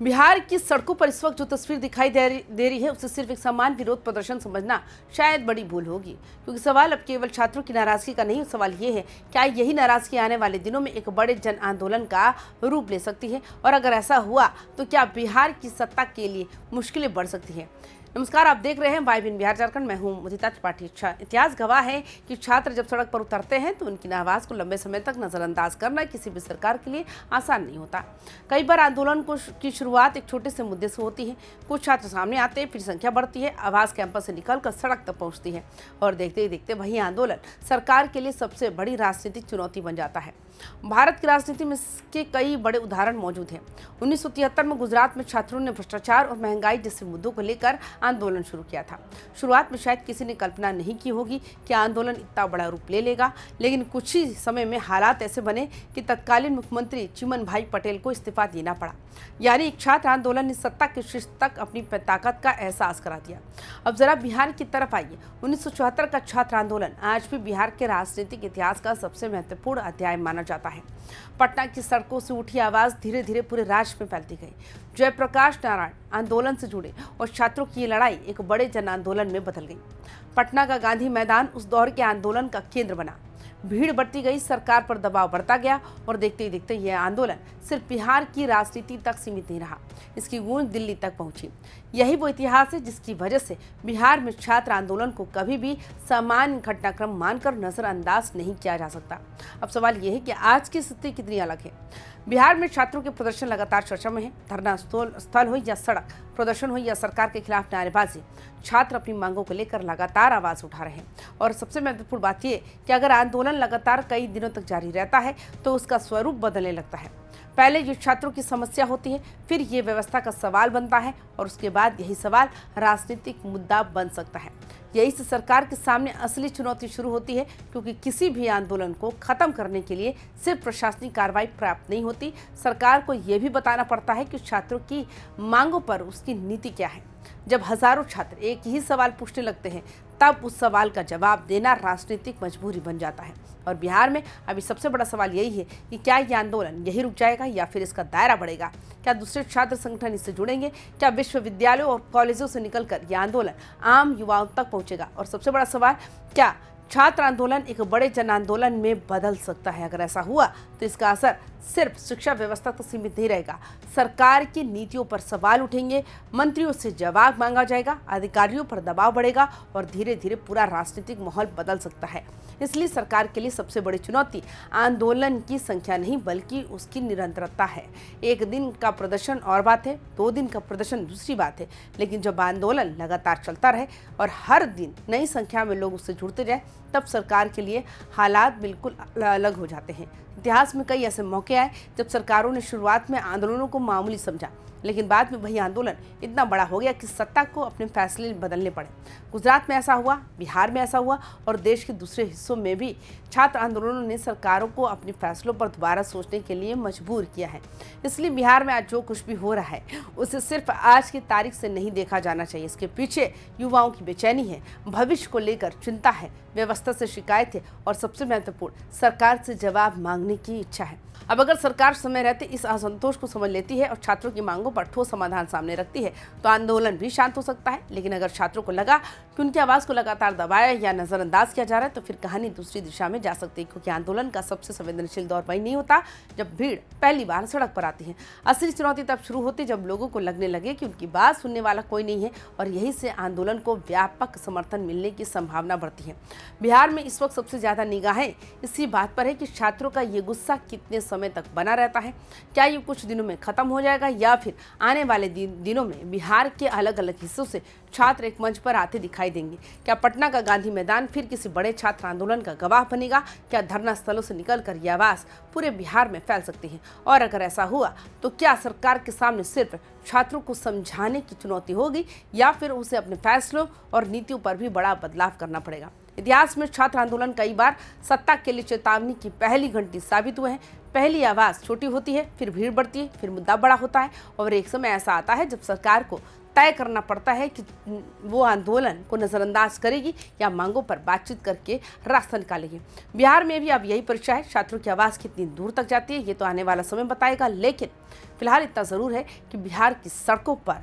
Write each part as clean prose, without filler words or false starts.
बिहार की सड़कों पर इस वक्त जो तस्वीर दिखाई दे रही है उसे सिर्फ एक सामान्य विरोध प्रदर्शन समझना शायद बड़ी भूल होगी, क्योंकि सवाल अब केवल छात्रों की नाराजगी का नहीं, सवाल ये है क्या यही नाराजगी आने वाले दिनों में एक बड़े जन आंदोलन का रूप ले सकती है, और अगर ऐसा हुआ तो क्या बिहार की सत्ता के लिए मुश्किलें बढ़ सकती हैं। नमस्कार, आप देख रहे हैं वाइब इन बिहार झारखंड। मैं हूं मुदिता त्रिपाठी। इतिहास गवाह है कि छात्र जब सड़क पर उतरते हैं तो उनकी आवाज को लंबे समय तक नजरअंदाज करना किसी भी सरकार के लिए आसान नहीं होता। कई बार आंदोलन की शुरुआत एक छोटे से मुद्दे से होती है। कुछ छात्र सामने आते हैं, फिर संख्या बढ़ती है, आवाज कैंपस से निकलकर सड़क तक पहुंचती है, और देखते ही देखते वही आंदोलन सरकार के लिए सबसे बड़ी राजनीतिक चुनौती बन जाता है। भारत की राजनीति में इसके कई बड़े उदाहरण मौजूद हैं। 1973 में गुजरात में छात्रों ने भ्रष्टाचार और महंगाई जैसे मुद्दों को लेकर आंदोलन शुरू किया था। शुरुआत में शायद किसी ने कल्पना नहीं की होगी कि आंदोलन इतना बड़ा रूप ले लेगा, लेकिन कुछ ही समय में हालात ऐसे बने कि तत्कालीन मुख्यमंत्री चिमनभाई पटेल को इस्तीफा देना पड़ा। यानी एक छात्र आंदोलन ने सत्ता के शीर्ष तक अपनी ताकत का एहसास करा दिया। अब जरा बिहार की तरफ आइए। 1974 का छात्र आंदोलन आज भी बिहार के राजनीतिक इतिहास का सबसे महत्वपूर्ण अध्याय माना जाता है। पटना की सड़कों से उठी आवाज धीरे धीरे पूरे राज्य में फैलती गई। जयप्रकाश नारायण आंदोलन से जुड़े और छात्रों की ये लड़ाई एक बड़े जन आंदोलन में बदल गई। पटना का गांधी मैदान उस दौर के आंदोलन का केंद्र बना। भीड़ बढ़ती गई, सरकार पर दबाव बढ़ता गया, और देखते ही देखते यह आंदोलन सिर्फ बिहार की राजनीति तक सीमित नहीं रहा, इसकी गूंज दिल्ली तक पहुंची। यही वो इतिहास है जिसकी वजह से बिहार में छात्र आंदोलन को कभी भी सामान्य घटनाक्रम मानकर नजरअंदाज नहीं किया जा सकता। अब सवाल यह है कि आज की स्थिति कितनी अलग है। बिहार में छात्रों के प्रदर्शन लगातार चर्चा में है। धरना स्थल हो या सड़क प्रदर्शन हो या सरकार के खिलाफ नारेबाजी, छात्र अपनी मांगों को लेकर लगातार आवाज उठा रहे हैं। और सबसे महत्वपूर्ण बात यह कि अगर आंदोलन लगातार कई दिनों तक जारी रहता है तो उसका स्वरूप बदलने लगता है। पहले ये छात्रों की समस्या होती है, फिर ये व्यवस्था का सवाल बनता है, और उसके बाद यही सवाल राजनीतिक मुद्दा बन सकता है। यही से सरकार के सामने असली चुनौती शुरू होती है, क्योंकि किसी भी आंदोलन को खत्म करने के लिए सिर्फ प्रशासनिक कार्रवाई पर्याप्त नहीं होती। सरकार को यह भी बताना पड़ता है कि छात्रों की मांगों पर उसकी नीति क्या है। जब हजारों छात्र एक ही सवाल पूछने लगते हैं, तब उस सवाल का जवाब देना राजनीतिक मजबूरी बन जाता है। और बिहार में अभी सबसे बड़ा सवाल यही है कि क्या ये आंदोलन यही रुक जाएगा या फिर इसका दायरा बढ़ेगा। क्या दूसरे छात्र संगठन इससे जुड़ेंगे? क्या विश्वविद्यालयों और कॉलेजों से निकलकर यह आंदोलन आम युवाओं तक पहुंचेगा? और सबसे बड़ा सवाल, क्या छात्र आंदोलन एक बड़े जन आंदोलन में बदल सकता है? अगर ऐसा हुआ तो इसका असर सिर्फ शिक्षा व्यवस्था तक सीमित नहीं रहेगा। सरकार की नीतियों पर सवाल उठेंगे, मंत्रियों से जवाब मांगा जाएगा, अधिकारियों पर दबाव बढ़ेगा, और धीरे धीरे पूरा राजनीतिक माहौल बदल सकता है। इसलिए सरकार के लिए सबसे बड़ी चुनौती आंदोलन की संख्या नहीं बल्कि उसकी निरंतरता है। एक दिन का प्रदर्शन और बात है, 2 दिन का प्रदर्शन दूसरी बात है, लेकिन जब आंदोलन लगातार चलता रहे और हर दिन नई संख्या में लोग उससे जुड़ते जाए, तब सरकार के लिए हालात बिल्कुल अलग हो जाते हैं। इतिहास में कई ऐसे मौके आए जब सरकारों ने शुरुआत में आंदोलनों को मामूली समझा, लेकिन बाद में वही आंदोलन इतना बड़ा हो गया कि सत्ता को अपने फैसले बदलने पड़े। गुजरात में ऐसा हुआ, बिहार में ऐसा हुआ, और देश के दूसरे हिस्सों में भी छात्र आंदोलनों ने सरकारों को अपने फैसलों पर दोबारा सोचने के लिए मजबूर किया है। इसलिए बिहार में आज जो कुछ भी हो रहा है उसे सिर्फ आज की तारीख से नहीं देखा जाना चाहिए। इसके पीछे युवाओं की बेचैनी है, भविष्य को लेकर चिंता है, व्यवस्था से शिकायत है, और सबसे महत्वपूर्ण सरकार से जवाब मांगने की इच्छा है। अब अगर सरकार समय रहते इस असंतोष को समझ लेती है और छात्रों की मांगों पर ठोस समाधान सामने रखती है तो आंदोलन भी शांत हो सकता है। लेकिन अगर छात्रों को लगा कि उनकी आवाज को लगातार दबाया या नजरअंदाज किया जा रहा है तो फिर कहानी दूसरी दिशा में जा सकती है, क्योंकि आंदोलन का सबसे संवेदनशील दौर वही नहीं होता जब भीड़ पहली बार सड़क पर आती है। असली चुनौती तब शुरू होती जब लोगों को लगने लगे कि उनकी बात सुनने वाला कोई नहीं है, और यही से आंदोलन को व्यापक समर्थन मिलने की संभावना बढ़ती है। बिहार में इस वक्त सबसे ज्यादा निगाहें इसी बात पर है कि छात्रों का ये गुस्सा कितने समय तक बना रहता है। क्या ये कुछ दिनों में खत्म हो जाएगा या फिर आने वाले दिनों में बिहार के अलग अलग हिस्सों से छात्र एक मंच पर आते दिखाई देंगे? क्या पटना का गांधी मैदान फिर किसी बड़े छात्र आंदोलन का गवाह बनेगा? क्या धरना स्थलों से निकलकर यह आवाज पूरे बिहार में फैल सकती है? और अगर ऐसा हुआ तो क्या सरकार के सामने सिर्फ छात्रों को समझाने की चुनौती होगी या फिर उसे अपने फैसलों और नीतियों पर भी बड़ा बदलाव करना पड़ेगा? इतिहास में छात्र आंदोलन कई बार सत्ता के लिए चेतावनी की पहली घंटी साबित हुए हैं। पहली आवाज छोटी होती है, फिर भीड़ बढ़ती है, फिर मुद्दा बड़ा होता है और एक समय ऐसा आता है जब सरकार को तय करना पड़ता है कि वो आंदोलन को नजरअंदाज करेगी या मांगों पर बातचीत करके रास्ता निकालेगी। बिहार में भी अब यही परीक्षा है। छात्रों की आवाज़ कितनी दूर तक जाती है ये तो आने वाला समय बताएगा, लेकिन फिलहाल इतना ज़रूर है कि बिहार की सड़कों पर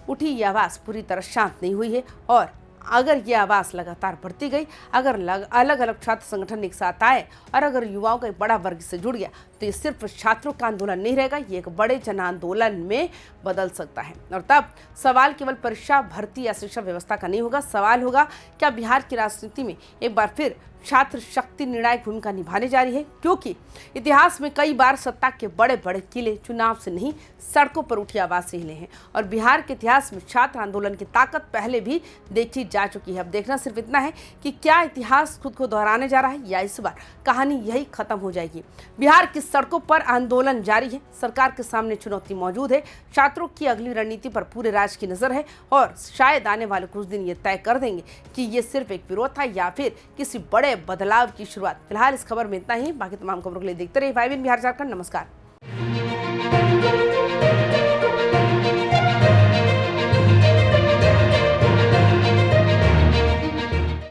उठी ये आवाज़ पूरी तरह शांत नहीं हुई है और अगर ये आवाज़ लगातार बढ़ती गई, अगर अलग अलग छात्र संगठन एक साथ आए और अगर युवाओं का एक बड़ा वर्ग से जुड़ गया तो ये सिर्फ छात्रों का आंदोलन नहीं रहेगा, ये एक बड़े जन आंदोलन में बदल सकता है। और तब सवाल केवल परीक्षा, भर्ती या शिक्षा व्यवस्था का नहीं होगा, सवाल होगा क्या बिहार की राजनीति में एक बार फिर छात्र शक्ति निर्णायक भूमिका निभाने जा रही है, क्योंकि इतिहास में कई बार सत्ता के बड़े बड़े किले चुनाव से नहीं सड़कों पर उठी आवाज से हिले हैं और बिहार के इतिहास में छात्र आंदोलन की ताकत पहले भी देखी जा चुकी है। अब देखना सिर्फ इतना है कि क्या इतिहास खुद को दोहराने जा रहा है या इस बार कहानी यही खत्म हो जाएगी। बिहार की सड़कों पर आंदोलन जारी है, सरकार के सामने चुनौती मौजूद है, छात्रों की अगली रणनीति पर पूरे राज्य की नजर है और शायद आने वाले कुछ दिन ये तय कर देंगे कि ये सिर्फ एक विरोध था या फिर किसी बड़े बदलाव की शुरुआत। फिलहाल इस खबर में इतना ही। बाकी तमाम खबरों के लिए देखते रहिए वाई बिहार झारखंड। नमस्कार।